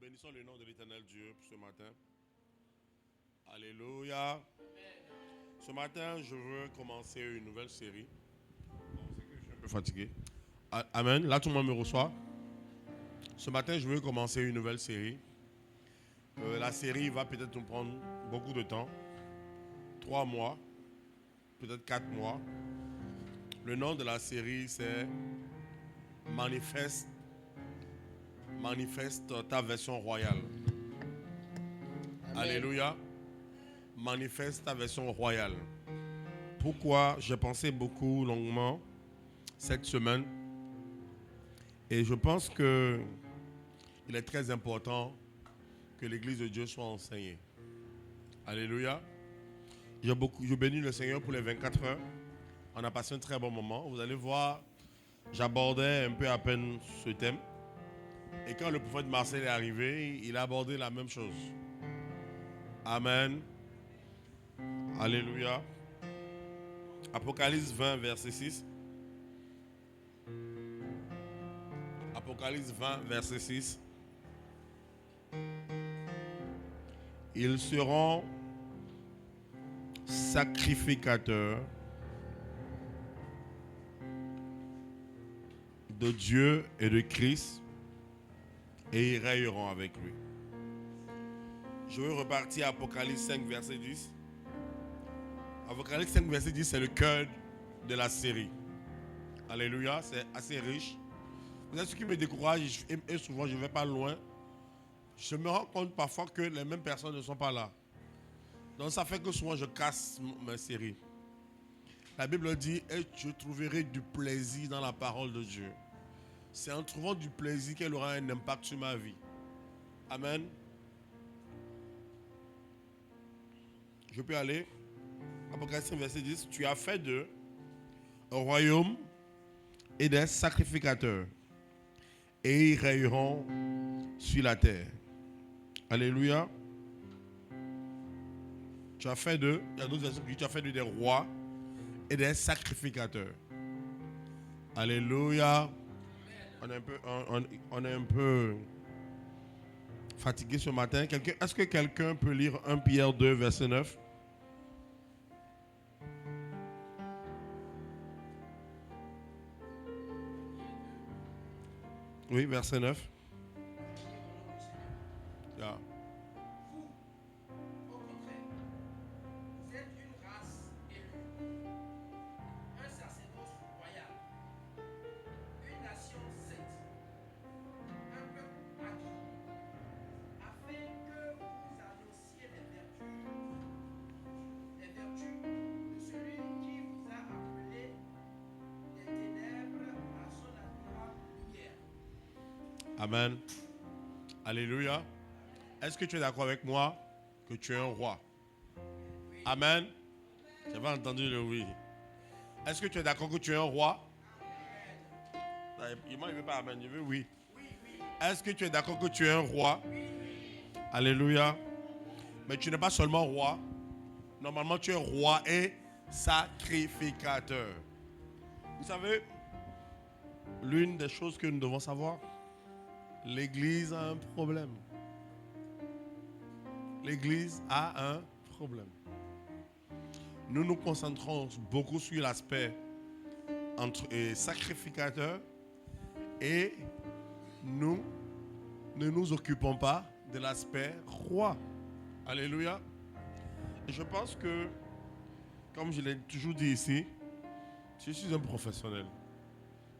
bénissons le nom de l'Éternel Dieu pour ce matin. Alléluia. Ce matin, je veux commencer une nouvelle série. Bon, c'est que je suis un peu fatigué. Amen. Là, tout le monde me reçoit. Ce matin, je veux commencer une nouvelle série. La série va peut-être nous prendre beaucoup de temps. 3 mois, peut-être 4 mois. Le nom de la série, c'est Manifeste ta version royale. Amen. Alléluia. Manifeste ta version royale. Pourquoi? J'ai pensé beaucoup longuement cette semaine. Et je pense que il est très important que l'Église de Dieu soit enseignée. Alléluia. Je bénis le Seigneur pour les 24 heures. On a passé un très bon moment. Vous allez voir, j'abordais un peu à peine ce thème. Et quand le prophète Marcel est arrivé, il a abordé la même chose. Amen. Alléluia. Apocalypse 20, verset 6. Apocalypse 20, verset 6. Ils seront sacrificateurs de Dieu et de Christ et ils règneront avec lui. Je veux repartir à Apocalypse 5, verset 10. Apocalypse 5, verset 10, c'est le cœur de la série. Alléluia, c'est assez riche. Vous savez ce qui me décourage, et souvent je ne vais pas loin. Je me rends compte parfois que les mêmes personnes ne sont pas là. Donc ça fait que souvent je casse ma série. La Bible dit, et je trouverai du plaisir dans la parole de Dieu. C'est en trouvant du plaisir qu'elle aura un impact sur ma vie. Amen. Je peux aller. Apocalypse verset 10. Tu as fait d'eux un royaume et des sacrificateurs. Et ils règneront sur la terre. Alléluia. Tu as fait d'eux, il y a d'autres versions qui disent, tu as fait d'eux des rois et des sacrificateurs. Alléluia. On est un peu fatigué ce matin. Est-ce que quelqu'un peut lire 1 Pierre 2, verset 9? Oui, verset 9. Yeah. Vous, au contraire, vous êtes une race élue, un sacerdoce royal, une nation sainte, un peuple acquis, afin que vous annonciez les vertus de celui qui vous a appelé des ténèbres à son admirable lumière. Amen. Alléluia. Est-ce que tu es d'accord avec moi que tu es un roi? Oui. Amen. J'avais entendu le oui. Est-ce que tu es d'accord que tu es un roi? Amen. Il ne veut pas amen, je veux oui. Oui, oui. Est-ce que tu es d'accord que tu es un roi? Oui. Alléluia. Mais tu n'es pas seulement roi. Normalement, tu es roi et sacrificateur. Vous savez, l'une des choses que nous devons savoir, l'Église a un problème. L'Église a un problème. Nous nous concentrons beaucoup sur l'aspect sacrificateur et nous ne nous occupons pas de l'aspect roi. Alléluia. Et je pense que, comme je l'ai toujours dit ici, je suis un professionnel.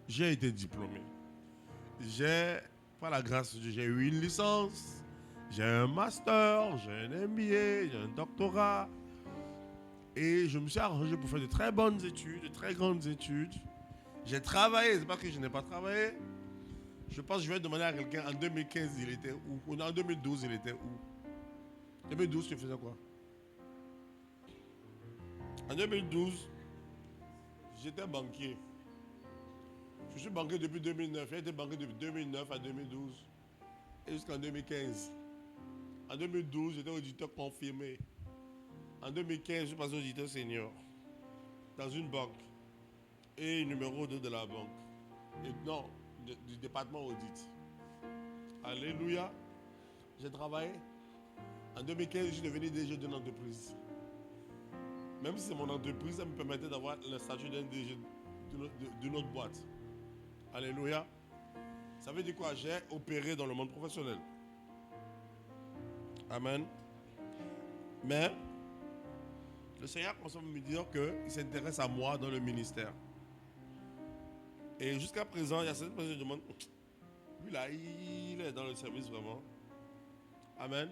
J'ai été diplômé. J'ai, par la grâce de Dieu, j'ai eu une licence, j'ai un master, j'ai un MBA, j'ai un doctorat. Et je me suis arrangé pour faire de très bonnes études, de très grandes études. J'ai travaillé, c'est pas que je n'ai pas travaillé. Je pense que je vais demander à quelqu'un, en 2015, il était où? Ou en 2012, il était où? En 2012, tu faisais quoi? En 2012, j'étais banquier. Je suis banquier depuis 2009. J'ai été banquier depuis 2009 à 2012 et jusqu'en 2015. En 2012, j'étais auditeur confirmé. En 2015, je suis passé auditeur senior dans une banque et numéro 2 de la banque. Et non, du département audit. Alléluia. j'ai travaillé. En 2015, je suis devenu DG d'une entreprise. Même si c'est mon entreprise, ça me permettait d'avoir le statut d'un DG d'une autre boîte. Alléluia. Ça veut dire quoi? J'ai opéré dans le monde professionnel. Amen. Mais le Seigneur commence à me dire qu'il s'intéresse à moi dans le ministère. Et jusqu'à présent, il y a certaines personnes qui demandent, lui là, il est dans le service vraiment. Amen.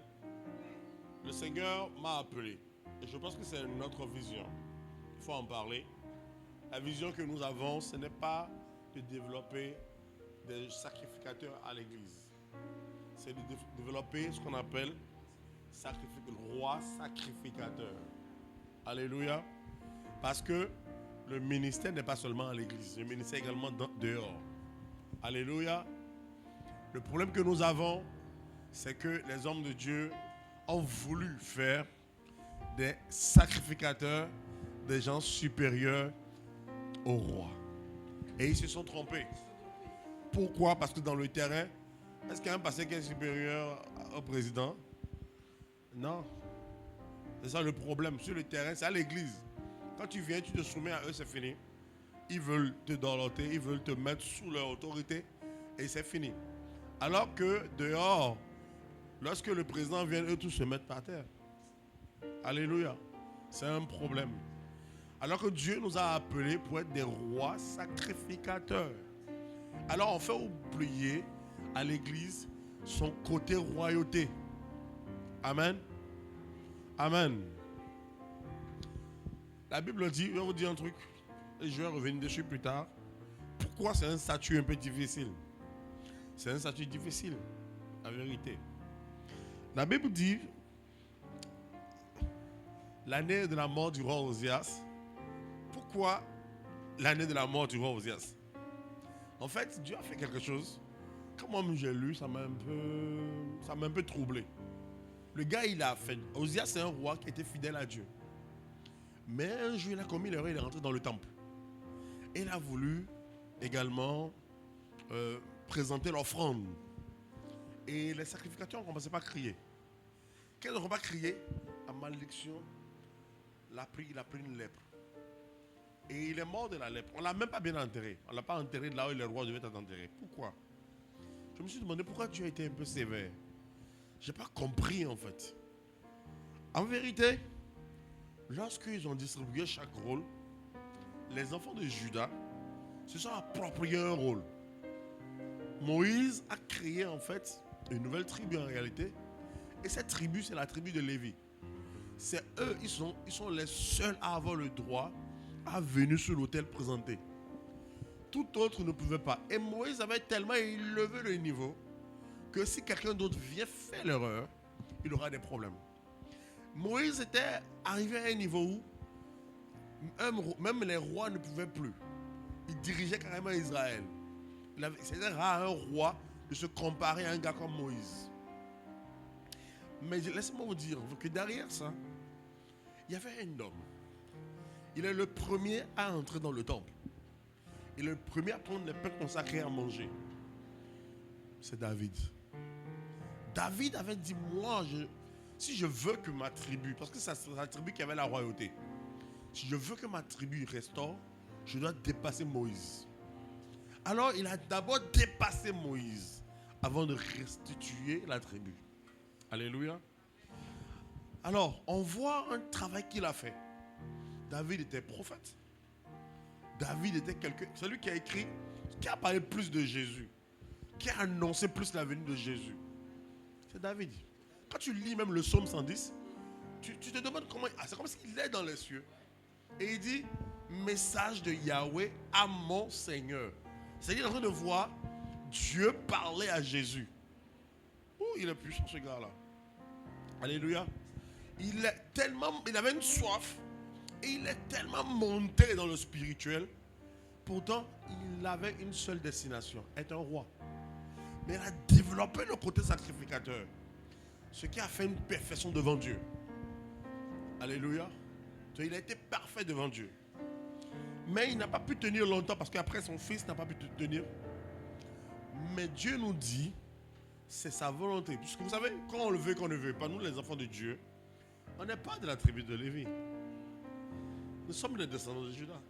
Le Seigneur m'a appelé. Et je pense que c'est notre vision. Il faut en parler. La vision que nous avons, ce n'est pas de développer des sacrificateurs à l'église. C'est de développer ce qu'on appelle le roi sacrificateur. Alléluia. Parce que le ministère n'est pas seulement à l'église, le ministère est également dehors. Alléluia. Le problème que nous avons, c'est que les hommes de Dieu ont voulu faire des sacrificateurs, des gens supérieurs au roi. Et ils se sont trompés. Pourquoi? Parce que dans le terrain, est-ce qu'il y a un pasteur qui est supérieur au président? Non. C'est ça le problème. Sur le terrain, c'est à l'église. Quand tu viens, tu te soumets à eux, c'est fini. Ils veulent te dorloter, ils veulent te mettre sous leur autorité et c'est fini. Alors que dehors, lorsque le président vient, eux tous se mettent par terre. Alléluia. C'est un problème. Alors que Dieu nous a appelés pour être des rois sacrificateurs. Alors on fait oublier à l'église son côté royauté. Amen. Amen. La Bible dit, je vais vous dire un truc, et je vais revenir dessus plus tard. Pourquoi c'est un statut un peu difficile? C'est un statut difficile, la vérité. La Bible dit, l'année de la mort du roi Osias. Pourquoi l'année de la mort du roi Osias? En fait, Dieu a fait quelque chose. Quand moi j'ai lu, ça m'a un peu troublé. Le gars, il a fait. Osias, c'est un roi qui était fidèle à Dieu. Mais un jour, il a commis l'erreur, il est rentré dans le temple. Et il a voulu également présenter l'offrande. Et les sacrificateurs ont commencé par crier. Quand ils n'ont pas crié, à malédiction, il a pris une lèpre. Et il est mort de la lèpre. On ne l'a même pas bien enterré. On ne l'a pas enterré de là où le roi devait être enterré. Pourquoi? Je me suis demandé pourquoi Dieu a été un peu sévère. Je n'ai pas compris en fait. En vérité, lorsqu'ils ont distribué chaque rôle, les enfants de Juda se sont appropriés un rôle. Moïse a créé en fait une nouvelle tribu en réalité. Et cette tribu, c'est la tribu de Lévi. C'est eux, ils sont les seuls à avoir le droit à venir sur l'autel présenter. Tout autre ne pouvait pas. Et Moïse avait tellement élevé le niveau que si quelqu'un d'autre vient faire l'erreur, il aura des problèmes. Moïse était arrivé à un niveau où même les rois ne pouvaient plus. Il dirigeait carrément Israël. C'était rare un roi de se comparer à un gars comme Moïse. Mais laissez-moi vous dire que derrière ça, il y avait un homme. Il est le premier à entrer dans le temple. Il est le premier à prendre les pains consacrés à manger. C'est David. David avait dit, moi, si je veux que ma tribu, parce que c'est la tribu qui avait la royauté, si je veux que ma tribu restaure, je dois dépasser Moïse. Alors il a d'abord dépassé Moïse avant de restituer la tribu. Alléluia. Alors, on voit un travail qu'il a fait. David était prophète. David était celui qui a écrit, qui a parlé plus de Jésus, qui a annoncé plus la venue de Jésus. C'est David. Quand tu lis même le psaume 110, tu te demandes comment. C'est comme s'il est dans les cieux. Et il dit, message de Yahweh à mon Seigneur. C'est-à-dire en train de voir Dieu parler à Jésus. Oh, il est puissant ce gars-là. Alléluia. Il avait une soif. Et il est tellement monté dans le spirituel. Pourtant, il avait une seule destination, être un roi. Mais il a développé le côté sacrificateur. Ce qui a fait une perfection devant Dieu. Alléluia. Il a été parfait devant Dieu. Mais il n'a pas pu tenir longtemps parce qu'après son fils n'a pas pu tenir. Mais Dieu nous dit c'est sa volonté. Puisque vous savez, quand on le veut, qu'on ne veut pas, nous les enfants de Dieu, on n'est pas de la tribu de Lévi. Nous sommes des descendants de Judas.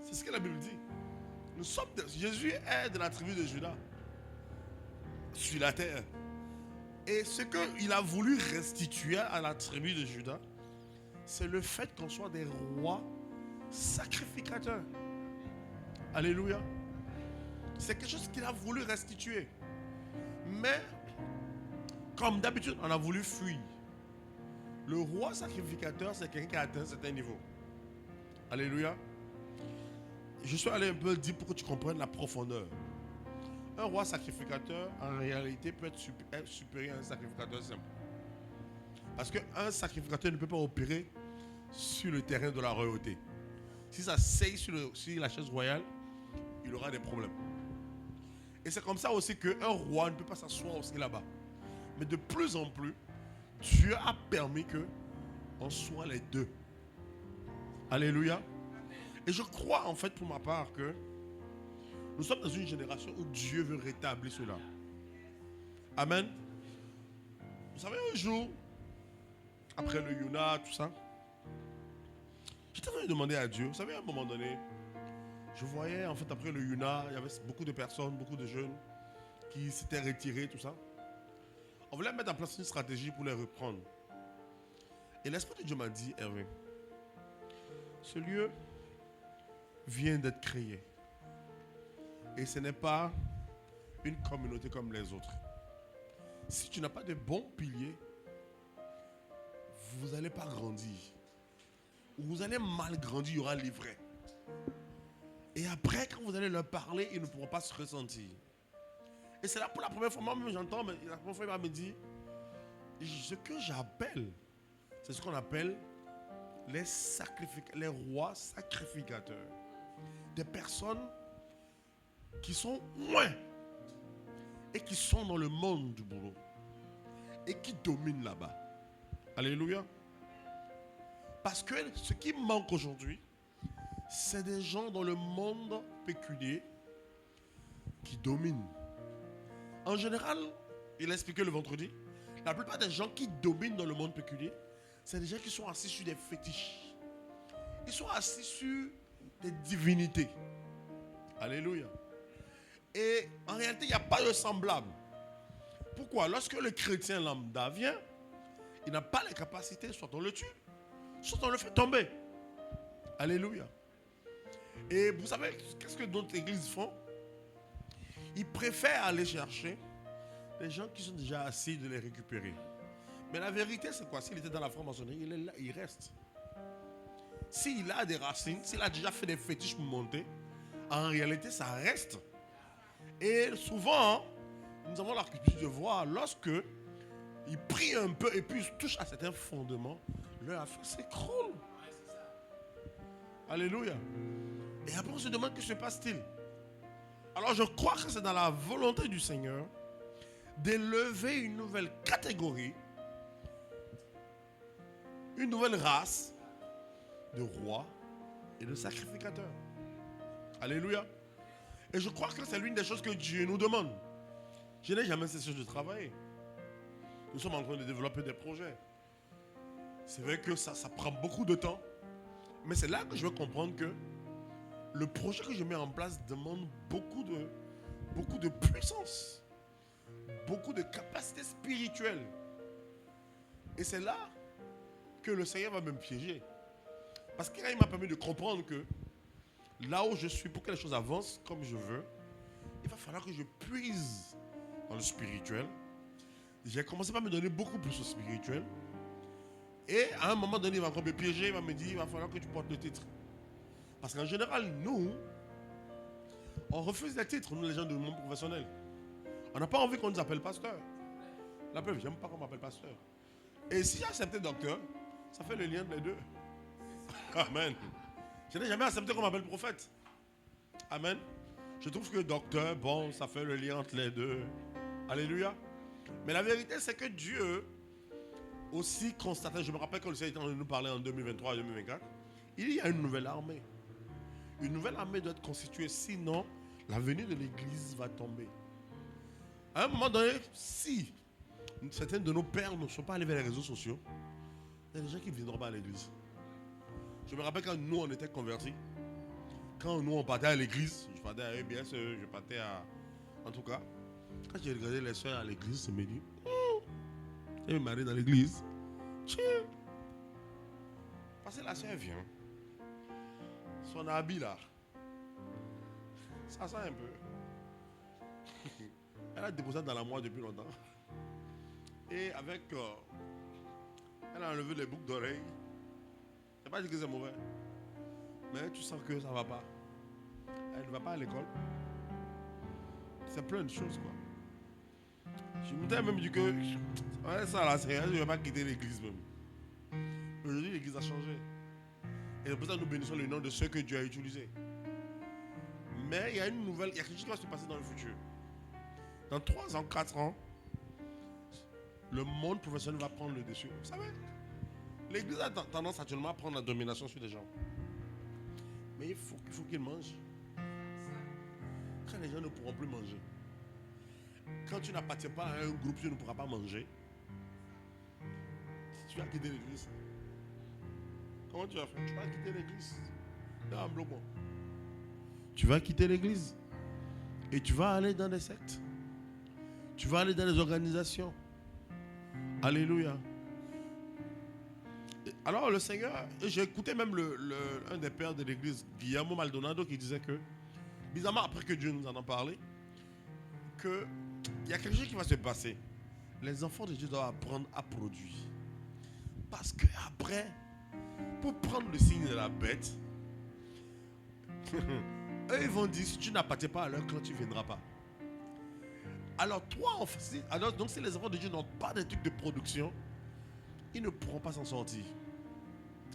C'est ce que la Bible dit. Jésus est de la tribu de Judas sur la terre. Et ce qu'il a voulu restituer à la tribu de Judas, c'est le fait qu'on soit des rois sacrificateurs. Alléluia. C'est quelque chose qu'il a voulu restituer. Mais, comme d'habitude, on a voulu fuir. Le roi sacrificateur, c'est quelqu'un qui a atteint un certain niveau. Alléluia. Je suis allé un peu dire pour que tu comprennes la profondeur. Un roi sacrificateur, en réalité, peut être supérieur à un sacrificateur simple. Parce qu'un sacrificateur ne peut pas opérer sur le terrain de la royauté. Si ça saigne sur la chaise royale, il aura des problèmes. Et c'est comme ça aussi qu'un roi ne peut pas s'asseoir aussi là-bas. Mais de plus en plus, Dieu a permis qu'on soit les deux. Alléluia. Et je crois en fait pour ma part que nous sommes dans une génération où Dieu veut rétablir cela. Amen. Vous savez, un jour, après le Yuna, tout ça, j'étais en train de demander à Dieu. Vous savez, à un moment donné, je voyais en fait après le Yuna, il y avait beaucoup de personnes, beaucoup de jeunes qui s'étaient retirés, tout ça. On voulait mettre en place une stratégie pour les reprendre. Et l'Esprit de Dieu m'a dit, Hervé, ce lieu vient d'être créé. Et ce n'est pas une communauté comme les autres. Si tu n'as pas de bons piliers, vous n'allez pas grandir. Ou vous allez mal grandir, il y aura l'ivraie. Et après, quand vous allez leur parler, ils ne pourront pas se ressentir. Et c'est là pour la première fois, moi-même j'entends, mais la première fois il va me dire, ce que j'appelle, c'est ce qu'on appelle les rois sacrificateurs. Des personnes qui sont loin et qui sont dans le monde du boulot et qui dominent là-bas. Alléluia. Parce que ce qui manque aujourd'hui, c'est des gens dans le monde pécunier qui dominent. En général, il a expliqué le vendredi, la plupart des gens qui dominent dans le monde pécunier, c'est des gens qui sont assis sur des fétiches. Ils sont assis sur des divinités. Alléluia. Et en réalité, il n'y a pas de semblable. Pourquoi? Lorsque le chrétien lambda vient, il n'a pas les capacités, soit on le tue, soit on le fait tomber. Alléluia. Et vous savez, qu'est-ce que d'autres églises font? Ils préfèrent aller chercher des gens qui sont déjà assis, de les récupérer. Mais la vérité, c'est quoi? S'il était dans la franc-maçonnerie, il est là, il reste. S'il a des racines, s'il a déjà fait des fétiches pour monter, en réalité, ça reste. Et souvent, nous avons l'habitude de voir, lorsque ils prient un peu et puis ils touchent à certains fondements, leur affaire s'écroule. Alléluia. Et après, on se demande que se passe-t-il. Alors, je crois que c'est dans la volonté du Seigneur d'élever une nouvelle catégorie, une nouvelle race de rois et de sacrificateurs. Alléluia. Et je crois que c'est l'une des choses que Dieu nous demande. Je n'ai jamais cessé de travailler. Nous sommes en train de développer des projets. C'est vrai que ça prend beaucoup de temps. Mais c'est là que je veux comprendre que le projet que je mets en place demande beaucoup de puissance. Beaucoup de capacité spirituelle. Et c'est là que le Seigneur va me piéger. Parce qu'il m'a permis de comprendre que là où je suis, pour que les choses avancent comme je veux, il va falloir que je puise dans le spirituel. J'ai commencé par me donner beaucoup plus au spirituel. Et à un moment donné, il va encore me piéger, il va me dire, il va falloir que tu portes le titre. Parce qu'en général, nous, on refuse les titres, nous les gens du monde professionnel. On n'a pas envie qu'on nous appelle pasteur. La preuve, j'aime pas qu'on m'appelle pasteur. Et si j'ai accepté docteur, ça fait le lien de les deux. Amen. Je n'ai jamais accepté qu'on m'appelle prophète. Amen. Je trouve que docteur, bon, ça fait le lien entre les deux. Alléluia. Mais la vérité, c'est que Dieu aussi constatait, je me rappelle quand le Seigneur était en train de nous parler en 2023 et 2024, il y a une nouvelle armée. Une nouvelle armée doit être constituée, sinon la venue de l'église va tomber. À un moment donné, si certains de nos pères ne sont pas allés vers les réseaux sociaux, il y a des gens qui ne viendront pas à l'église. Je me rappelle quand nous, on était convertis, quand nous, on partait à l'église, je partais à EBS, je partais à... En tout cas, quand j'ai regardé les soeurs à l'église, je me dis, je vais me marier dans l'église. Parce que la soeur vient, son habit là, ça sent un peu. Elle a déposé dans la moire depuis longtemps. Et avec... elle a enlevé les boucles d'oreilles. Je ne vais pas dire que c'est mauvais. Mais tu sens que ça ne va pas. Elle ne va pas à l'école. C'est plein de choses, quoi. Je m'étais même dit que... Ouais, ça là, c'est... Je ne vais pas quitter l'église même. Aujourd'hui, l'église a changé. Et c'est pour ça que nous bénissons le nom de ceux que Dieu a utilisés. Mais il y a une nouvelle... Il y a quelque chose qui va se passer dans le futur. Dans 3 ans, 4 ans, le monde professionnel va prendre le dessus. Vous savez, l'église a tendance actuellement à prendre la domination sur les gens. Mais il faut qu'ils mangent. Quand les gens ne pourront plus manger. Quand tu n'appartiens pas à un groupe, tu ne pourras pas manger. Tu vas quitter l'église. Comment tu vas faire? Tu vas quitter l'église. Non, bloc-moi. Tu vas quitter l'église. Et tu vas aller dans des sectes. Tu vas aller dans les organisations. Alléluia. Alors le Seigneur, j'ai écouté même un des pères de l'église, Guillermo Maldonado, qui disait que, bizarrement après que Dieu nous en a parlé, qu'il y a quelque chose qui va se passer. Les enfants de Dieu doivent apprendre à produire. Parce que après, pour prendre le signe de la bête, eux ils vont dire, si tu n'appartiens pas à leur clan, tu ne viendras pas. Alors toi, donc si les enfants de Dieu n'ont pas de trucs de production, ils ne pourront pas s'en sortir.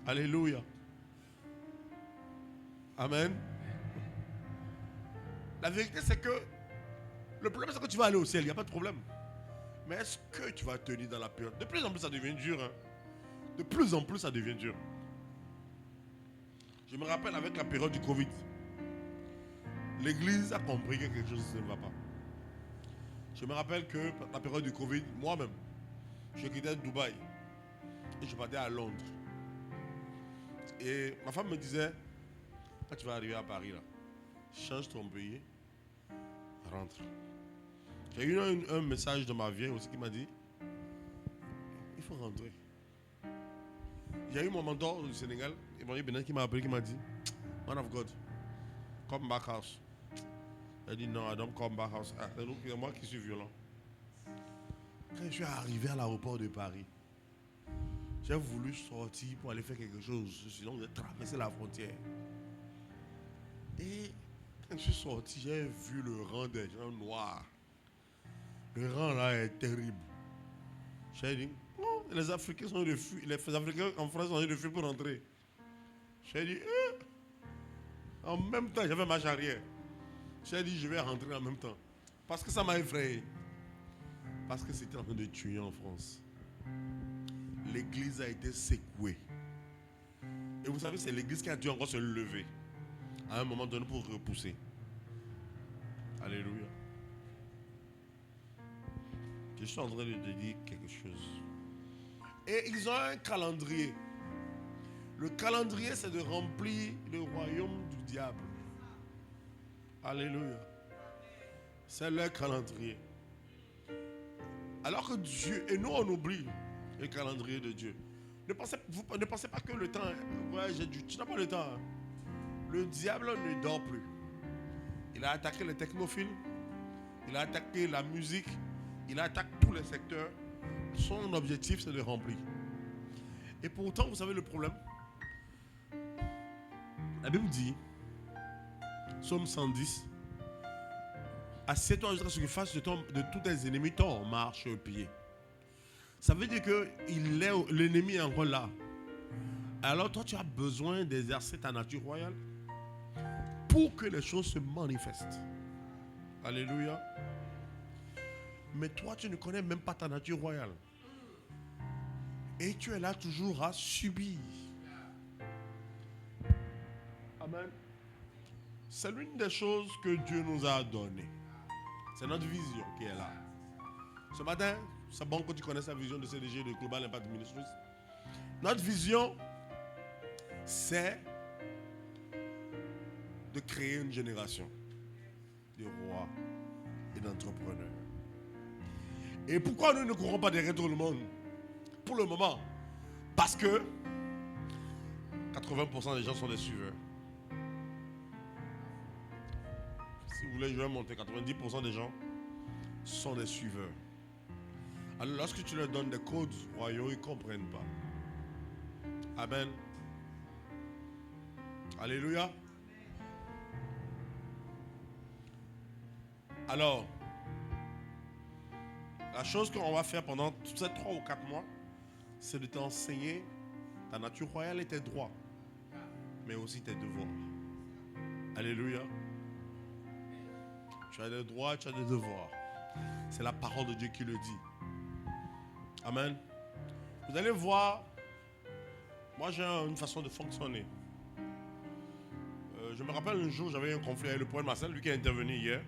Alléluia. Amen. La vérité c'est que le problème c'est que tu vas aller au ciel, il n'y a pas de problème. Mais est-ce que tu vas tenir dans la période? De plus en plus ça devient dur. Hein? De plus en plus ça devient dur. Je me rappelle avec la période du Covid, l'église a compris que quelque chose ne va pas. Je me rappelle que la période du Covid, moi-même, je quittais Dubaï et je partais à Londres. Et ma femme me disait, quand tu vas arriver à Paris, là, change ton pays, rentre. J'ai eu un message de ma vieille aussi qui m'a dit, il faut rentrer. Il y a eu mon mentor du Sénégal, Benin, qui m'a appelé, qui m'a dit, man of God, come back house. Elle dit non, I don't come back house. C'est moi qui suis violent. Quand je suis arrivé à l'aéroport de Paris, j'ai voulu sortir pour aller faire quelque chose. Sinon, j'ai traversé la frontière. Et quand je suis sorti, j'ai vu le rang des gens noirs. Le rang là est terrible. J'ai dit, oh, les Africains sont refus. Les Africains en France sont refus pour rentrer. J'ai dit, en même temps, j'avais marche arrière. J'ai dit, je vais rentrer en même temps. Parce que ça m'a effrayé. Parce que c'était en train de tuer en France. L'église a été secouée. Et vous savez, c'est l'église qui a dû encore se lever à un moment donné pour repousser. Alléluia. Je suis en train de te dire quelque chose. Et ils ont un calendrier. Le calendrier, c'est de remplir le royaume du diable. Alléluia. C'est leur calendrier. Alors que Dieu, et nous on oublie le calendrier de Dieu. Ne pensez pas que le temps, ouais, tu n'as pas le temps. Le diable ne dort plus. Il a attaqué les technophiles, il a attaqué la musique, il attaque tous les secteurs. Son objectif c'est de remplir. Et pourtant, vous savez le problème? La Bible dit, Psaume 110, assieds-toi jusqu'à ce que fasse de tous tes ennemis ton marche-pied. Ça veut dire que l'ennemi est encore là. Alors toi, tu as besoin d'exercer ta nature royale pour que les choses se manifestent. Alléluia. Mais toi, tu ne connais même pas ta nature royale. Et tu es là toujours à subir. Amen. C'est l'une des choses que Dieu nous a données. C'est notre vision qui est là. Ce matin, c'est bon que tu connaisses la vision de CDG de Global Impact Ministries. Notre vision, c'est de créer une génération de rois et d'entrepreneurs. Et pourquoi nous ne courons pas derrière tout le monde pour le moment? Parce que 80% des gens sont des suiveurs. Si vous voulez, je vais monter. 90% des gens sont des suiveurs. Alors lorsque tu leur donnes des codes royaux, ils ne comprennent pas. Amen. Alléluia. Alors, la chose qu'on va faire pendant ces 3 ou 4 mois, c'est de t'enseigner ta nature royale et tes droits, mais aussi tes devoirs. Alléluia. Tu as des droits, tu as des devoirs. C'est la parole de Dieu qui le dit. Amen. Vous allez voir, moi j'ai une façon de fonctionner. Je me rappelle un jour, j'avais un conflit avec le prophète Marcel, lui qui est intervenu hier.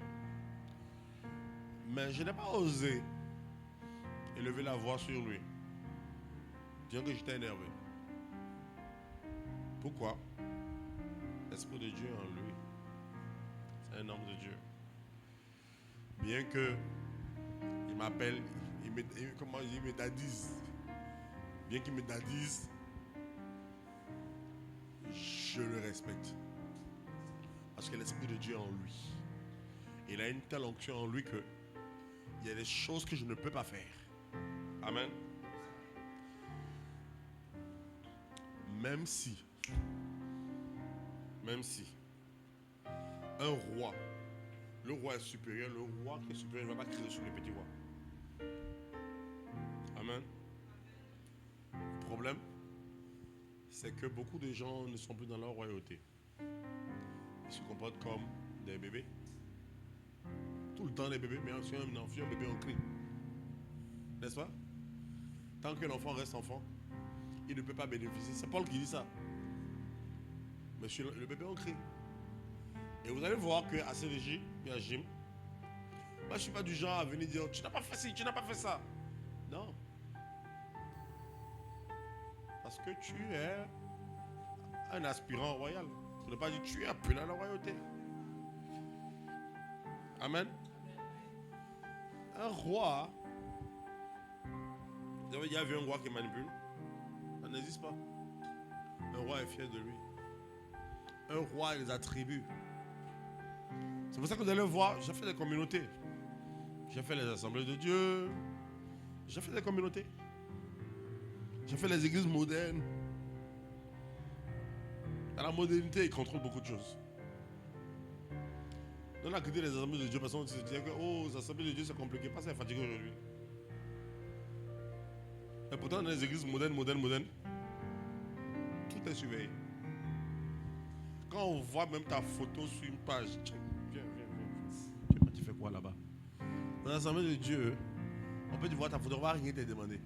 Mais je n'ai pas osé élever la voix sur lui, bien que j'étais énervé. Pourquoi? L'Esprit de Dieu en lui. C'est un homme de Dieu. Bien que il m'appelle, il me dadise. Bien qu'il me dadise, je le respecte. Parce que l'Esprit de Dieu est en lui. Il a une telle onction en lui que il y a des choses que je ne peux pas faire. Amen. Même si un roi, le roi est supérieur, le roi qui est supérieur ne va pas crier sur les petits rois. Amen. Le problème, c'est que beaucoup de gens ne sont plus dans leur royauté. Ils se comportent comme des bébés. Tout le temps des bébés, mais si un enfant, un bébé, on crie. N'est-ce pas? Tant que l'enfant reste enfant, il ne peut pas bénéficier. C'est Paul qui dit ça. Monsieur, le bébé, on crie. Et vous allez voir qu'à CDJ et à Jim, moi je ne suis pas du genre à venir dire tu n'as pas fait ci, tu n'as pas fait ça. Non. Parce que tu es un aspirant royal. Je ne veux pas dire tu es appelé à la royauté. Amen. Un roi, il y avait un roi qui manipule. Ça n'existe pas. Un roi est fier de lui. Un roi a des attributs. C'est pour ça que vous allez voir, j'ai fait des communautés. J'ai fait les assemblées de Dieu. J'ai fait des communautés. J'ai fait les églises modernes. Dans la modernité, ils contrôlent beaucoup de choses. On a quitté les assemblées de Dieu parce qu'on se disait que les assemblées de Dieu c'est compliqué. Pas ça, fatigué aujourd'hui. Et pourtant, dans les églises modernes, tout est surveillé. Quand on voit même ta photo sur une page, viens. Tu fais quoi là-bas? Dans l'assemblée de Dieu, on peut te voir ta photo, on ne va rien te demander.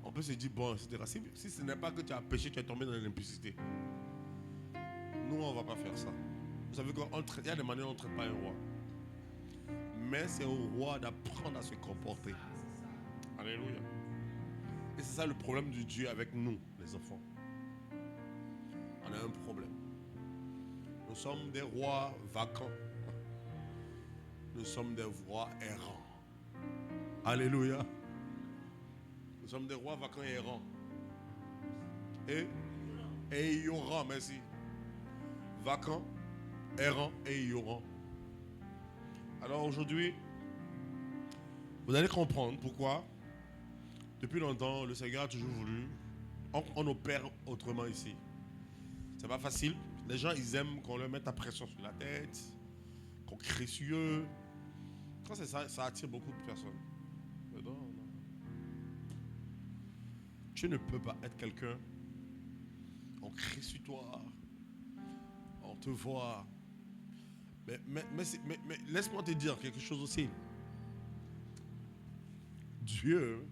On peut se dire, bon, etc. Si ce n'est pas que tu as péché, tu es tombé dans l'impudicité. Nous, on ne va pas faire ça. Vous savez qu'il y a des manières dont on ne traite pas un roi. Mais c'est au roi d'apprendre à se comporter. Alléluia. Et c'est ça le problème de Dieu avec nous, les enfants. On a un problème. Nous sommes des rois vacants. Nous sommes des rois errants. Alléluia. Nous sommes des rois vacants et errants. Et ignorants, merci. Vacants, errants et ignorants. Alors aujourd'hui, vous allez comprendre pourquoi, depuis longtemps, le Seigneur a toujours voulu. On opère autrement ici. C'est pas facile. Les gens, ils aiment qu'on leur mette la pression sur la tête, qu'on crie sur eux. Quand c'est ça, ça attire beaucoup de personnes. Mais non. Tu ne peux pas être quelqu'un. On crie sur toi. On te voit. Mais laisse-moi te dire quelque chose aussi. Dieu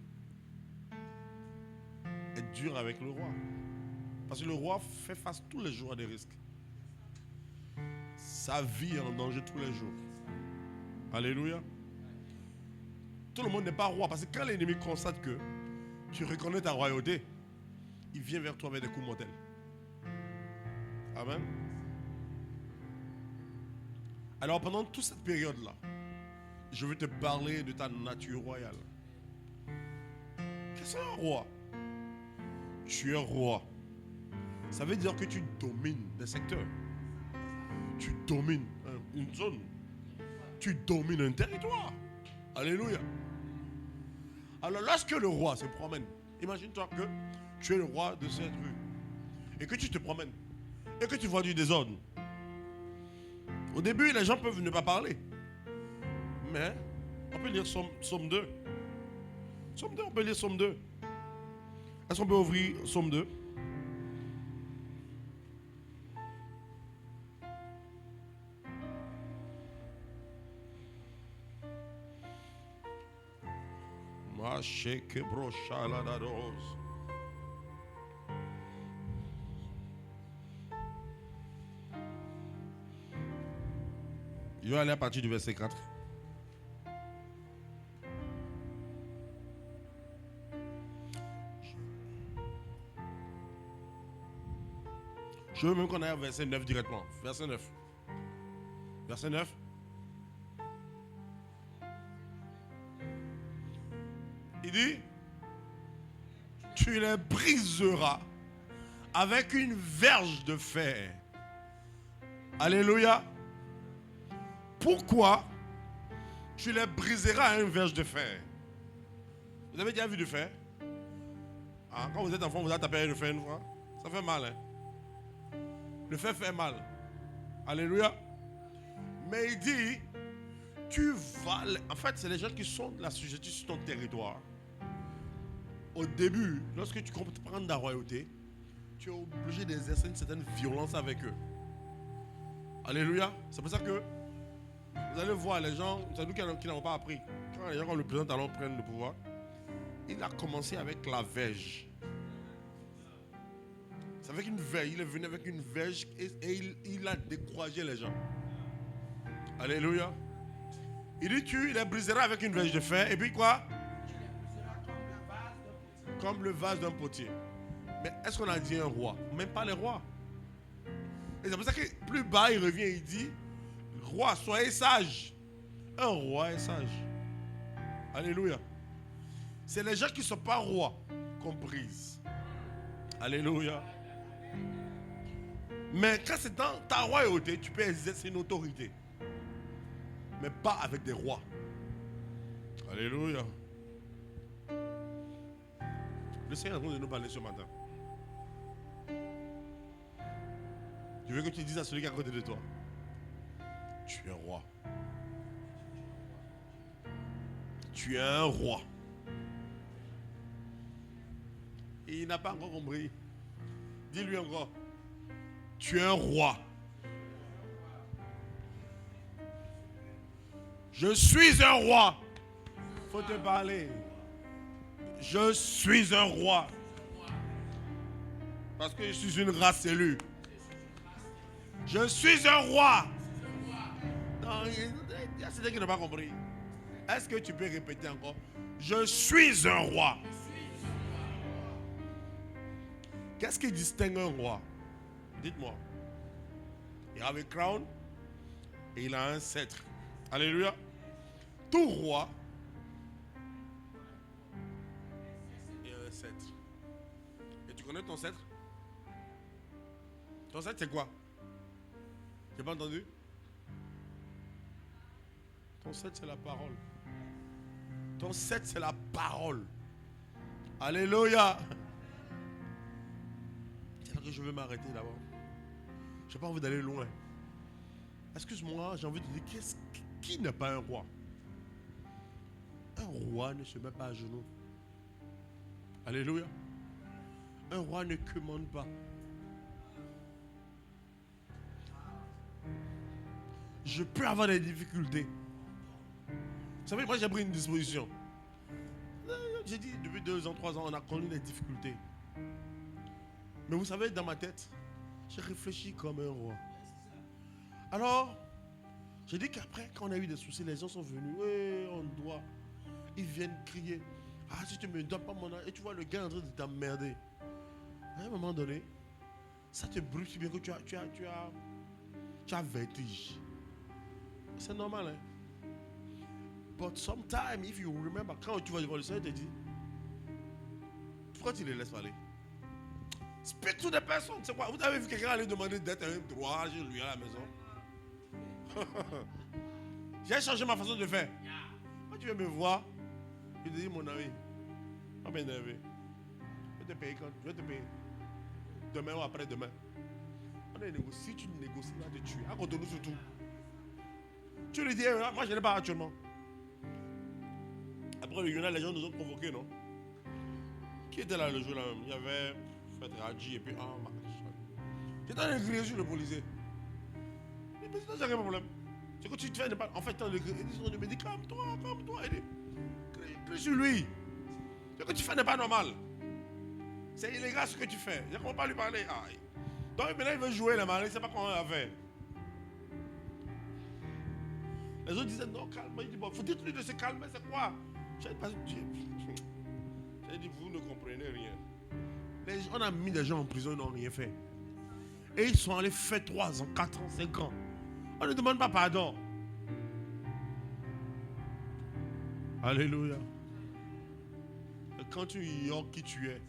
est dur avec le roi. Parce que le roi fait face tous les jours à des risques. Sa vie est en danger tous les jours. Alléluia. tout le monde n'est pas roi. Parce que quand l'ennemi constate que tu reconnais ta royauté, il vient vers toi avec des coups mortels. Amen. Alors pendant toute cette période-là, je veux te parler de ta nature royale. Qu'est-ce qu'un roi? Tu es roi. Ça veut dire que tu domines des secteurs. Tu domines une zone. Tu domines un territoire. Alléluia. Alors lorsque le roi se promène, imagine-toi que tu es le roi de cette rue et que tu te promènes et que tu vois du désordre. Au début, les gens peuvent ne pas parler. Mais on peut lire Psaume 2. Psaume 2, on peut lire Psaume 2. Est-ce qu'on peut ouvrir Psaume 2? Je vais aller à partir du verset 4. Je veux même qu'on aille au verset 9 directement. Verset 9. Verset 9. Il dit, tu les briseras avec une verge de fer. Alléluia. Pourquoi tu les briseras à une verge de fer? Vous avez déjà vu du fer? Ah, quand vous êtes enfant, vous avez tapé le fer une fois. Ça fait mal, hein? Le fer fait mal. Alléluia. Mais il dit, tu vas... En fait, c'est les gens qui sont l'assujettis sur ton territoire. Au début, lorsque tu comprends ta royauté, tu es obligé d'exercer une certaine violence avec eux. Alléluia. C'est pour ça que vous allez voir les gens, c'est nous qui n'avons pas appris. Quand les gens comme le président Talon prennent le pouvoir, il a commencé avec la verge. C'est avec une verge. Il est venu avec une verge et il a découragé les gens. Alléluia. Il dit tu les briseras avec une verge de fer. Et puis quoi? Comme le vase d'un potier. Mais est-ce qu'on a dit un roi? Même pas les rois. Et c'est pour ça que plus bas il revient, il dit roi, soyez sage. Un roi est sage. Alléluia. C'est les gens qui ne sont pas rois qu'on brise. Alléluia. Mais quand c'est dans ta royauté, tu peux exercer une autorité. Mais pas avec des rois. Alléluia. Le Seigneur est en train de nous parler ce matin. Je veux que tu dises à celui qui est à côté de toi, tu es roi. Tu es un roi. Et il n'a pas encore compris. Dis-lui encore, tu es un roi. Je suis un roi. Faut te parler. Je suis un roi. Parce que je suis une race élue. Je suis un roi. Non, il y a certains qui n'ont pas compris. Est-ce que tu peux répéter encore? Je suis un roi. Qu'est-ce qui distingue un roi? Dites-moi. Il a un crown et il a un sceptre. Alléluia. Tout roi et un sceptre. Et tu connais ton sceptre? Ton sceptre c'est quoi? Tu n'as pas entendu? Ton sceptre c'est la parole. Ton sceptre c'est la parole. Alléluia. C'est là que je veux m'arrêter d'abord. Je n'ai pas envie d'aller loin. Excuse-moi, j'ai envie de dire, qui n'est pas un roi? Un roi ne se met pas à genoux. Alléluia. Un roi ne commande pas. Je peux avoir des difficultés. Vous savez, moi j'ai pris une disposition. J'ai dit, depuis 2 ans, 3 ans, on a connu des difficultés. Mais vous savez, dans ma tête, j'ai réfléchi comme un roi. Alors, j'ai dit qu'après, quand on a eu des soucis, les gens sont venus. Oui, on doit. Ils viennent crier. Ah, si tu me donnes pas mon argent. Et tu vois le gars en train de t'emmerder. À un moment donné, ça te brûle si bien que tu as vertige. C'est normal, hein. But sometimes, if you remember, quand tu vas devant le Seigneur, il te dit, pourquoi tu les laisses parler? Speak to the person. C'est quoi? Vous avez vu quelqu'un aller demander d'être un droit chez lui à la maison? J'ai changé ma façon de faire. Quand tu viens me voir, je te dis, mon ami, pas m'énerver. Je vais te payer quand? Je vais te payer demain ou après-demain. On est négocié. Si tu négocies, il va te tuer. Raconte-nous surtout. Tu lui dis, moi je n'ai pas actuellement. Après le Yona, les gens nous ont convoqués, non? Qui était là le jour là même? Il y avait Fred Radji et puis j'étais en train de crier sur le policier. Il me dit, non, j'ai rien de problème. C'est que tu te fais pas. En fait, il me dit, calme-toi. Il dit, crie sur lui. Ce que tu fais n'est pas normal. C'est illégal ce que tu fais. Je ne comprends pas lui parler. Donc maintenant il veut jouer les malins, il ne sait pas comment il va faire. Les autres disaient non, calme. Il dit bon, faut dites-lui de se calmer, c'est quoi? J'ai dit vous ne comprenez rien. On a mis des gens en prison, ils n'ont rien fait. Et ils sont allés faire 3 ans, 4 ans, 5 ans. On ne demande pas pardon. Alléluia. Et quand tu ignores qui tu es,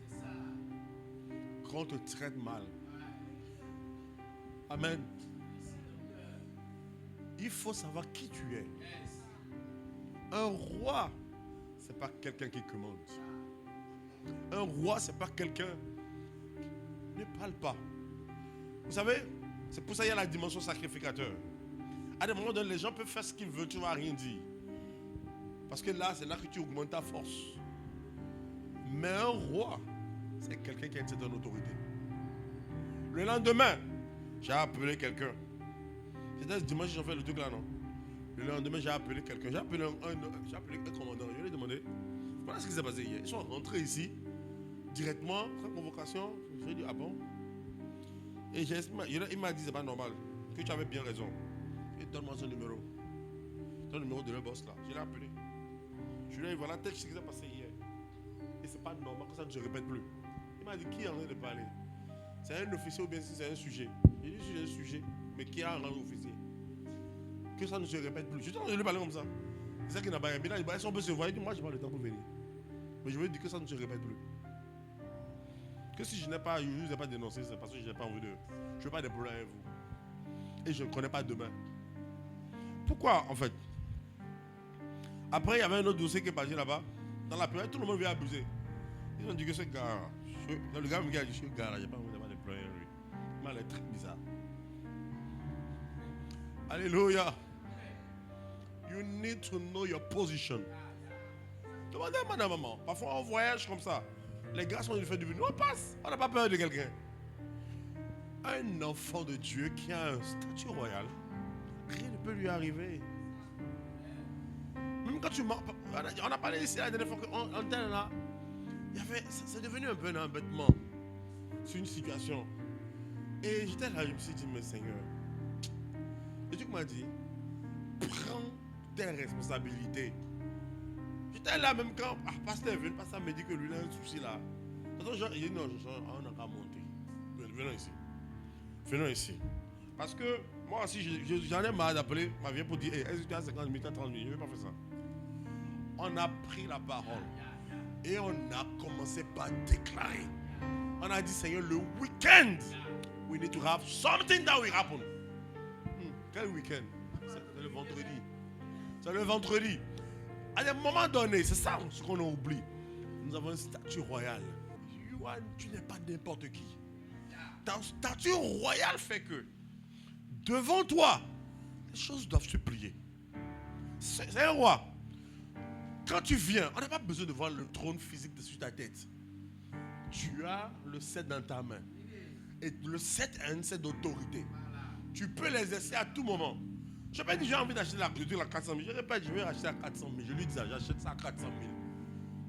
quand on te traite mal, amen, il faut savoir qui tu es. Un roi, ce n'est pas quelqu'un qui commande. Un roi, ce n'est pas quelqu'un qui ne parle pas. Vous savez, c'est pour ça qu'il y a la dimension sacrificateur. À des moments donné, les gens peuvent faire ce qu'ils veulent, tu ne vas rien dire. Parce que là, c'est là que tu augmentes ta force. Mais un roi, c'est quelqu'un qui a une certaine autorité. Le lendemain, j'ai appelé quelqu'un. C'était ce dimanche que j'ai fait le truc là, non? Le lendemain, j'ai appelé quelqu'un. J'ai appelé un commandant. Je lui ai demandé, voilà ce qui s'est passé hier. Ils sont rentrés ici, directement, sans convocation. Je lui ai dit, ah bon? Et il m'a dit, c'est pas normal, que tu avais bien raison. Et donne-moi son numéro. Ton numéro de le boss là. Je l'ai appelé. Je lui ai dit, voilà tel ce qui s'est passé hier. Et c'est pas normal que ça ne se répète plus. Il m'a dit, qui est en train de parler? C'est un officier ou bien si c'est un sujet? J'ai dit, c'est un sujet, mais qui a un rang officier? Que ça ne se répète plus. Je suis en train de lui parler comme ça. C'est ça qui n'a pas aimé. Il dit, si on peut se voir, il dit, moi je n'ai pas le temps pour venir. Mais je veux dire que ça ne se répète plus. Que si je n'ai pas dénoncé, c'est parce que je n'ai pas envie de... Je ne veux pas des problèmes avec vous. Et je ne connais pas demain. Pourquoi en fait? Après, il y avait un autre dossier qui est passé là-bas. Dans la période, tout le monde vient abuser. Ils ont dit que ce gars, le gars me dit, je suis gars là, je n'ai pas envie d'avoir des problèmes avec lui. Il m'a l'air très bizarre. Alléluia. You need to know your position. Demandez à madame, maman. Parfois, on voyage comme ça. Les gars sont fait du but. On passe. On n'a pas peur de quelqu'un. Un enfant de Dieu qui a un statut royal, rien ne peut lui arriver. Même quand tu mens, on a parlé ici la dernière fois qu'on était là. C'est devenu un peu un embêtement. C'est une situation. Et j'étais là, je me suis dit, mais Seigneur. Et Dieu m'a dit, prends tes responsabilités. J'étais là même quand pasteur est venu, pasteur me dit que lui il a un souci là. Il dit non, on n'a qu'à monter. Venons ici. Venons ici. Parce que moi aussi, j'en ai marre d'appeler ma vieille pour dire, hey, est-ce que tu as 50 000, tu as 30 000, je ne vais pas faire ça. On a pris la parole et on a commencé par déclarer. On a dit, Seigneur, le week-end, we need to have something that will happen. Quel week-end? C'est le vendredi. C'est le vendredi. À un moment donné, c'est ça ce qu'on oublie. Nous avons un statut royal. Tu n'es pas n'importe qui. Ton statut royal fait que devant toi, les choses doivent se plier. C'est un roi. Quand tu viens, on n'a pas besoin de voir le trône physique dessus ta tête. Tu as le sceptre dans ta main. Et le sceptre a une certaine d'autorité. Tu peux l'exercer à tout moment. Je ne vais pas dire j'ai envie d'acheter la 400 000. Je ne vais pas dire je vais acheter à 400 000. Je lui dis ça, j'achète ça à 400 000.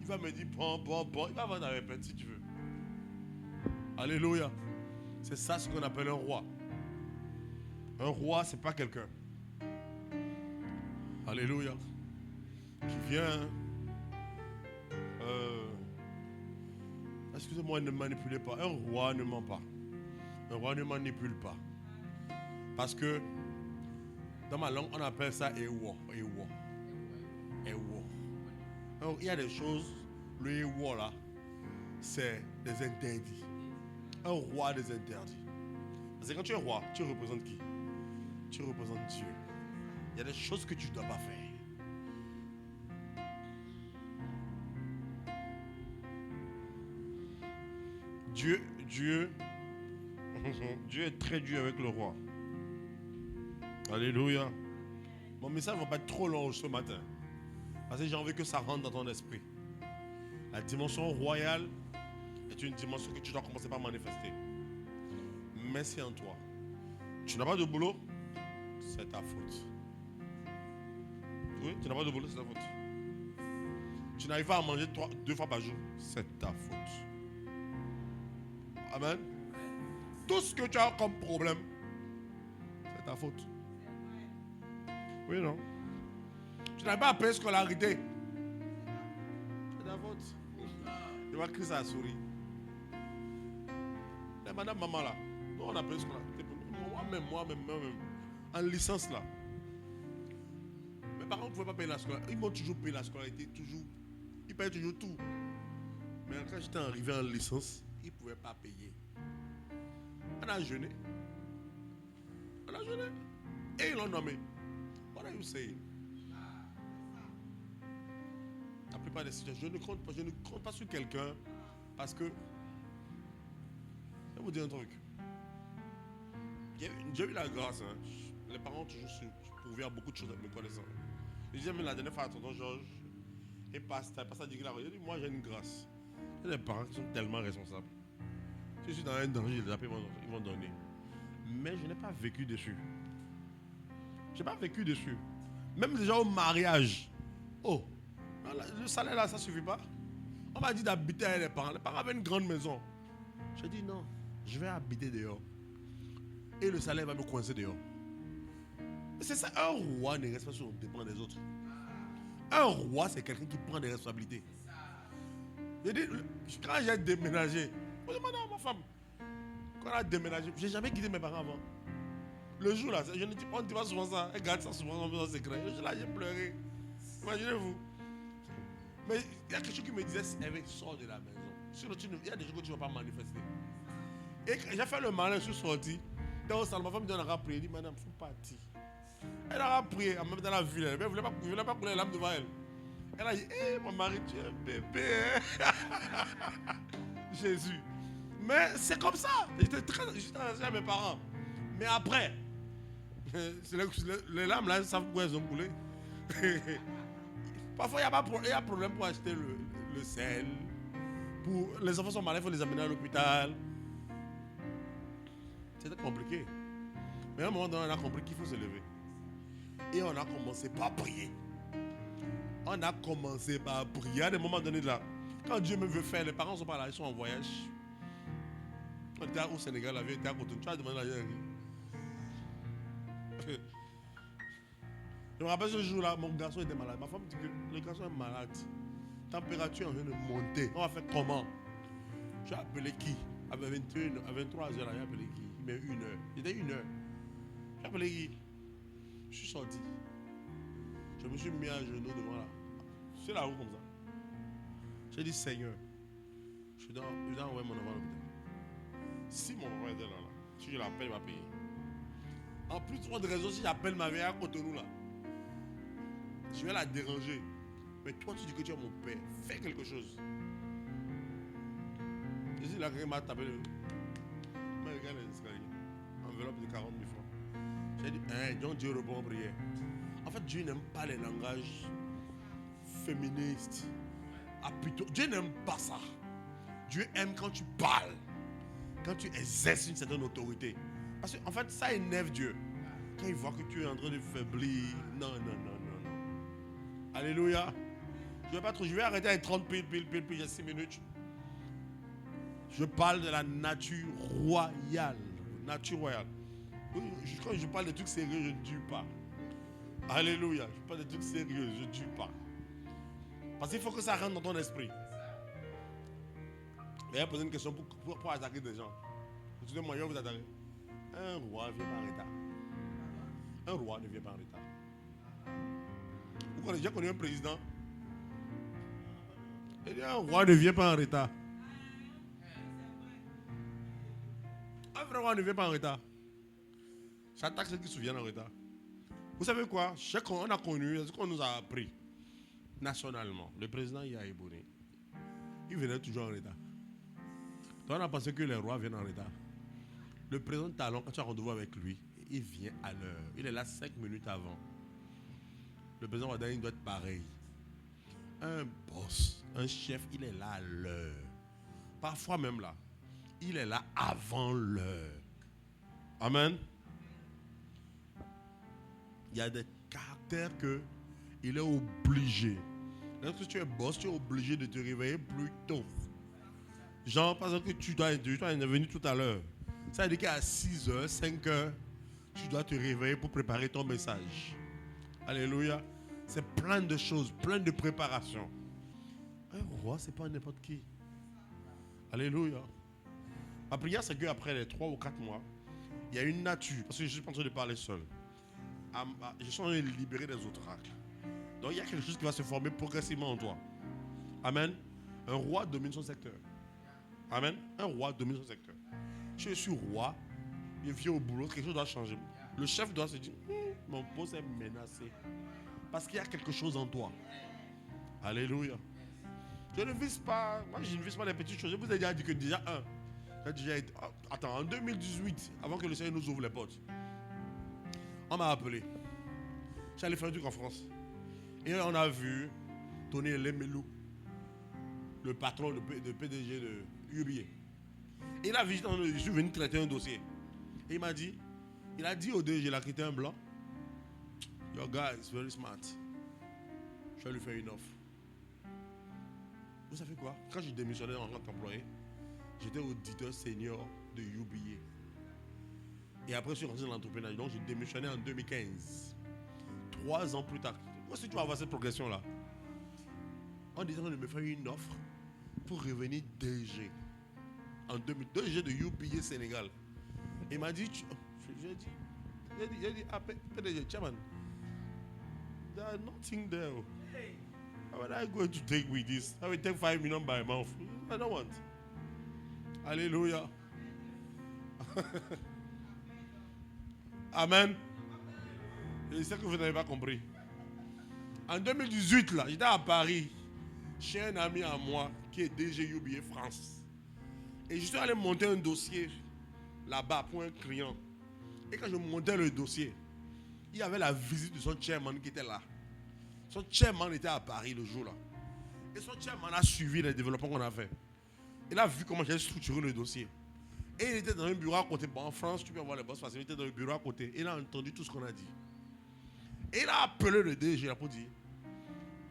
Il va me dire bon. Il va avoir la répète si tu veux. Alléluia. C'est ça ce qu'on appelle un roi. Un roi, ce n'est pas quelqu'un. Alléluia. Qui vient Excusez-moi, ne manipulez pas. Un roi ne ment pas. Un roi ne manipule pas. Parce que dans ma langue, on appelle ça ewo. Alors, il y a des choses, le ewo là, c'est des interdits. Un roi des interdits. Parce que quand tu es roi, tu représentes qui? Tu représentes Dieu. Il y a des choses que tu ne dois pas faire. Dieu est très dur avec le roi. Alléluia. Mon message ne va pas être trop long ce matin. Parce que j'ai envie que ça rentre dans ton esprit. La dimension royale est une dimension que tu dois commencer par manifester. Mais c'est en toi. Tu n'as pas de boulot, c'est ta faute. Oui, tu n'as pas de boulot, c'est ta faute. Tu n'arrives pas à manger 2 fois par jour, c'est ta faute. Amen. Tout ce que tu as comme problème, c'est ta faute. Oui, non? Tu n'arrives pas à payer scolarité. C'est ta faute. Je vois que ça sourit. Et madame, maman là, nous on a payé scolarité. Moi-même, en licence là. Mes parents ne pouvaient pas payer la scolarité. Ils m'ont toujours payé la scolarité, toujours. Ils payaient toujours tout. Mais quand j'étais arrivé en licence, ils ne pouvaient pas payer. On a jeûné. Et ils l'ont nommé. What are you saying? La plupart des situations, je ne compte pas sur quelqu'un parce que, je vais vous dire un truc. J'ai eu la grâce. Hein. Les parents ont toujours pourvu à beaucoup de choses avec mes connaissances. Je disais même la dernière fois à tonton Georges et pasteur dit qu'il a dit, moi j'ai une grâce. Il y a des parents qui sont tellement responsables. Si je suis dans un danger, les appels ils vont donner. Mais je n'ai pas vécu dessus. Je n'ai pas vécu dessus. Même déjà au mariage. Oh, le salaire là, ça ne suffit pas. On m'a dit d'habiter avec les parents. Les parents avaient une grande maison. J'ai dit non, je vais habiter dehors. Et le salaire va me coincer dehors. C'est ça, un roi ne reste pas sur le dépend des autres. Un roi, c'est quelqu'un qui prend des responsabilités. J'ai dit, quand j'ai déménagé, je demande à ma femme, quand elle a déménagé, je n'ai jamais quitté mes parents avant. Le jour là, on ne dit pas souvent ça, elle garde ça souvent en secret. Le jour là, j'ai pleuré. Imaginez-vous. Mais il y a quelque chose qui me disait, sors de la maison. Sinon, il y a des choses que tu ne vas pas manifester. Et j'ai fait le malin, je suis sorti. Dans le salon, ma femme me dit, on aura prié. Elle dit, madame, il faut partir. Elle aura prié, en même temps la ville. Elle ne voulait pas couler les larmes devant elle. Elle a dit, mon mari, tu es un bébé. Jésus. Mais c'est comme ça. J'étais à mes parents. Mais après, les larmes là, ils savent pourquoi elles ont coulé. Parfois, il y a problème pour acheter le sel. Les enfants sont malades, il faut les amener à l'hôpital. C'était compliqué. Mais à un moment donné, on a compris qu'il faut se lever. Et on a commencé par prier. À des moments donnés là, quand Dieu me veut faire, les parents ne sont pas là, ils sont en voyage. On était au Sénégal, la vie était à Cotonou. Tu as demandé l'argent. Je me rappelle ce jour-là, mon garçon était malade. Ma femme dit que le garçon est malade. Température est en train de monter. On va faire comment? J'ai appelé qui? À 21h, à 23h, j'ai appelé qui? Mais 1h. C'était 1h. J'ai appelé qui? Je suis sorti. Je me suis mis à genoux devant là. C'est la roue comme ça. J'ai dit, Seigneur, je dois envoyer mon enfant à l'hôpital. Si mon enfant était là, si je l'appelle, il va payer. En plus, pour de raison, si j'appelle ma vieille à Cotonou là, je vais la déranger. Mais toi, tu dis que tu es mon père. Fais quelque chose. Je dis, là, quelqu'un m'a tapé le. Mais regarde les escaliers. Enveloppe de 40 000 francs. J'ai dit, donc Dieu répond en prière. En fait, Dieu n'aime pas les langages féministes. Ah, plutôt, Dieu n'aime pas ça. Dieu aime quand tu parles. Quand tu exerces une certaine autorité. Parce qu'en fait, ça énerve Dieu. Quand il voit que tu es en train de faiblir. Non. Alléluia. Je vais arrêter avec 30 piles, j'ai 6 minutes. Je parle de la nature royale. Quand je parle de trucs sérieux, je ne tue pas. Alléluia. Je parle de trucs sérieux, je ne tue pas. Parce qu'il faut que ça rentre dans ton esprit. Il a posé une question pour attaquer des gens. Excusez-moi, je vais vous attaquer. Un roi ne vient pas en retard. Un roi ne vient pas en retard. Vous connaissez, j'ai connu un président. Il dit un roi ne vient pas en retard. Un vrai roi ne vient pas en retard. J'attaque ceux qui se souviennent en retard. Vous savez quoi? On a connu, ce qu'on nous a appris nationalement. Le président Yahya Bouni, il venait toujours en retard. Donc on a pensé que les rois viennent en retard. Le président Talon, quand tu as rendez-vous avec lui, il vient à l'heure. Il est là 5 minutes avant. Le président Ouaddaï doit être pareil. Un boss, un chef, il est là à l'heure. Parfois même là, il est là avant l'heure. Amen. Il y a des caractères que il est obligé. Lorsque tu es boss, tu es obligé de te réveiller plus tôt. Genre, parce que tu dois intervenir tout à l'heure. Ça veut dire qu'à 6h, 5h, tu dois te réveiller pour préparer ton message. Alléluia. C'est plein de choses, plein de préparations. Un roi, c'est pas n'importe qui. Alléluia. Ma prière, c'est qu'après les 3 ou 4 mois, il y a une nature, parce que je suis pas en train de parler seul. Je suis en train de libérer des autres oracles. Donc il y a quelque chose qui va se former progressivement en toi. Amen. Un roi domine son secteur. Amen. Un roi domine son secteur. Je suis roi, je viens au boulot, quelque chose doit changer. Le chef doit se dire, mon poste est menacé. Parce qu'il y a quelque chose en toi. Alléluia. Je ne vise pas, moi je ne vise pas les petites choses. Je vous ai déjà dit que déjà j'ai déjà été, en 2018, avant que le Seigneur nous ouvre les portes, on m'a appelé. J'allais faire un truc en France. Et on a vu Tony Lemelou, le patron, le PDG de UBA. Il a visité, je suis venu traiter un dossier. Et il m'a dit, il a dit au DG, il a quitté un blanc. Your guy is very smart. Je vais lui faire une offre. Vous savez quoi? Quand j'ai démissionné en tant qu'employé, j'étais auditeur senior de UBA. Et après, je suis rentré dans l'entrepreneuriat. Donc, j'ai démissionné en 2015. 3 ans plus tard. Où est-ce que tu vas avoir cette progression-là? On disait de me faire une offre pour revenir DG. En 2002, DG de UBA Sénégal. Il m'a dit, j'ai dit, PDG, chairman, there's nothing there. How am I going to take with this? I will take 5 million by mouth. I don't want. Alléluia. Amen. Et c'est que vous n'avez pas compris. En 2018, là, j'étais à Paris chez un ami à moi qui est DG UBA France. Et je suis allé monter un dossier là-bas pour un client. Et quand je montais le dossier, il y avait la visite de son chairman qui était là. Son chairman était à Paris le jour-là. Et son chairman a suivi les développements qu'on a fait. Il a vu comment j'ai structuré le dossier. Et il était dans un bureau à côté. Bon, en France, tu peux voir les boss facilement. Il était dans le bureau à côté. Et il a entendu tout ce qu'on a dit. Et il a appelé le DG pour dire,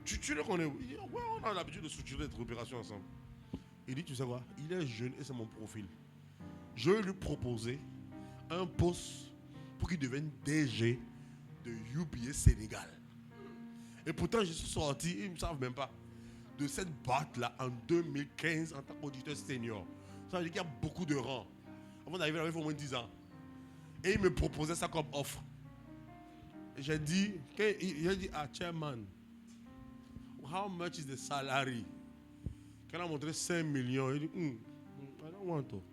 tu le connais? Il dit, ouais, on a l'habitude de structurer des opérations ensemble. Il dit, tu sais quoi? Il est jeune et c'est mon profil. Je vais lui proposer un poste pour qu'il devienne DG de UBA Sénégal. Et pourtant, je suis sorti, ils ne me savent même pas, de cette boîte-là en 2015 en tant qu'auditeur senior. Ça veut dire qu'il y a beaucoup de rangs. Avant d'arriver là, il faut au moins 10 ans. Et il me proposait ça comme offre. Et j'ai dit, chairman, how much is the salary? Quand il a montré 5 millions, il dit, I don't want to.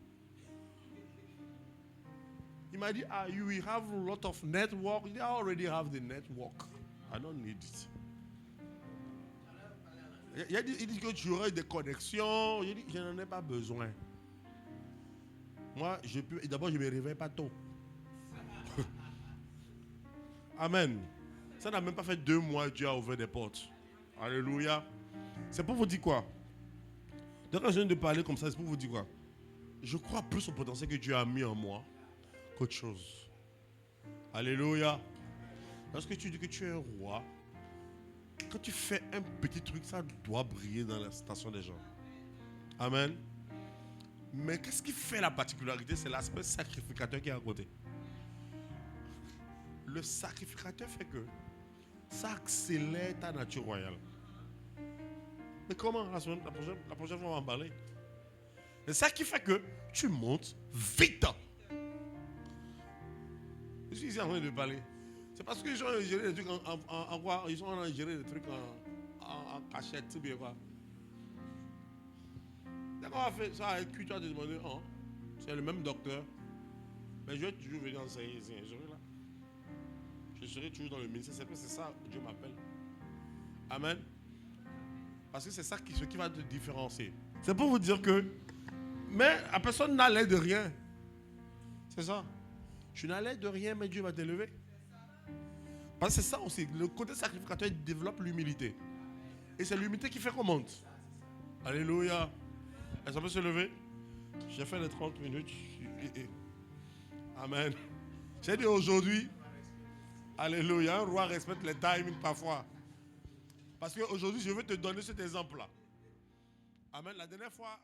Il m'a dit, you will have a lot of network. I already have the network. I don't need it. Il dit que tu aurais des connexions. Je dis, je n'en ai pas besoin. Moi, d'abord, je ne me réveille pas tôt. Amen. Ça n'a même pas fait 2 mois que Dieu a ouvert des portes. Alléluia. C'est pour vous dire quoi? Donc, quand je viens de parler comme ça, c'est pour vous dire quoi? Je crois plus au potentiel que Dieu a mis en moi qu'autre chose. Alléluia. Lorsque tu dis que tu es un roi, quand tu fais un petit truc, ça doit briller dans la station des gens. Amen. Mais qu'est-ce qui fait la particularité? C'est l'aspect sacrificateur qui est à côté. Le sacrificateur fait que ça accélère ta nature royale. Mais comment? La prochaine fois, on va en parler. C'est ça qui fait que tu montes vite. Je suis ici en train de parler. C'est parce qu'ils sont en gérer des trucs en quoi? Ils sont en gérer des trucs en cachette, tu sais bien quoi. D'accord, on a fait ça avec qui tu as demandé, oh, c'est le même docteur. Mais je vais toujours venir enseigner ici. Je serai toujours dans le ministère. C'est ça que Dieu m'appelle. Amen. Parce que c'est ça ce qui va te différencier. C'est pour vous dire que, mais la personne n'a l'air de rien. C'est ça. Tu n'as l'air de rien, mais Dieu va t'élever. Parce que c'est ça aussi. Le côté sacrificateur développe l'humilité. Et c'est l'humilité qui fait qu'on monte. Alléluia. Est-ce qu'on peut se lever? J'ai fait les 30 minutes. Amen. J'ai dit aujourd'hui, alléluia, un roi respecte les timings parfois. Parce qu'aujourd'hui, je veux te donner cet exemple-là. Amen. La dernière fois...